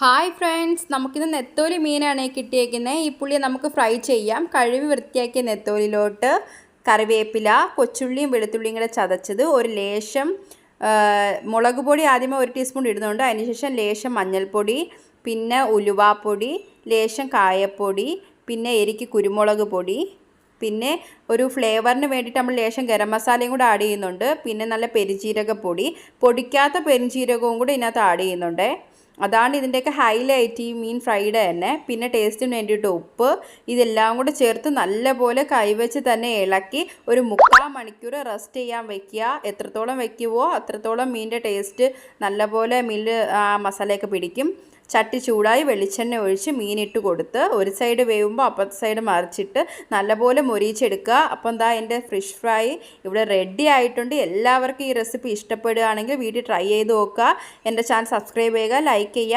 Hi friends, നമുക്കിന്ന് നെത്തോലി മീനാണ് കിട്ടിയേക്കുന്നത്. ഈ പുളിയെ നമുക്ക് ഫ്രൈ ചെയ്യാം. കഴുകി വൃത്തിയാക്കിയ നെത്തോലിയിലോട്ട് കറിവേപ്പില, കൊച്ചുള്ളിയും വെളുത്തുള്ളിയും കൂടെ ചതച്ചത്, ഒരു ലേശം മുളക് പൊടി ആദ്യമേ 1 ടീസ്പൂൺ ഇടുന്നുണ്ട്. അതിനുശേഷം ലേശം മഞ്ഞൾപ്പൊടി, പിന്നെ ഉലുവാപ്പൊടി, ലേശം കായപ്പൊടി, പിന്നെ എരിക്ക് കുരുമുളക് പൊടി, പിന്നെ ഒരു ഫ്ലേവറിന് വേണ്ടിയിട്ട് നമ്മൾ ലേശം ഗരം മസാലയും കൂടെ ആഡ് ചെയ്യുന്നുണ്ട്. പിന്നെ നല്ല പെരുംജീരകപ്പൊടി, പൊടിക്കാത്ത പെരുംജീരകവും കൂടെ ഇതിനകത്ത് ആഡ് ചെയ്യുന്നുണ്ട്. അതാണ് ഇതിൻ്റെയൊക്കെ ഹൈലൈറ്റ്, ഈ മീൻ ഫ്രൈഡ് തന്നെ. പിന്നെ ടേസ്റ്റിന് വേണ്ടിയിട്ട് ഉപ്പ്, ഇതെല്ലാം കൂടെ ചേർത്ത് നല്ലപോലെ കൈവച്ച് തന്നെ ഇളക്കി ഒരു 3/4 മണിക്കൂർ റെസ്റ്റ് ചെയ്യാൻ വയ്ക്കുക. എത്രത്തോളം വയ്ക്കുമോ അത്രത്തോളം മീനിൻ്റെ ടേസ്റ്റ് നല്ലപോലെ മീനിൽ മസാലയൊക്കെ പിടിക്കും. ചട്ടി ചൂടായി വെളിച്ചെണ്ണ ഒഴിച്ച് മീനിട്ട് കൊടുത്ത് ഒരു സൈഡ് വേവുമ്പോൾ അപ്പുറത്തെ സൈഡ് മറിച്ചിട്ട് നല്ലപോലെ മൊരിയിച്ചെടുക്കുക. അപ്പം എന്താ എൻ്റെ ഫിഷ് ഫ്രൈ ഇവിടെ റെഡി ആയിട്ടുണ്ട്. എല്ലാവർക്കും ഈ റെസിപ്പി ഇഷ്ടപ്പെടുകയാണെങ്കിൽ വീട്ടിൽ ട്രൈ ചെയ്ത് നോക്കുക. എൻ്റെ ചാനൽ സബ്സ്ക്രൈബ് ചെയ്യുക, ലൈക്ക് ചെയ്യുക.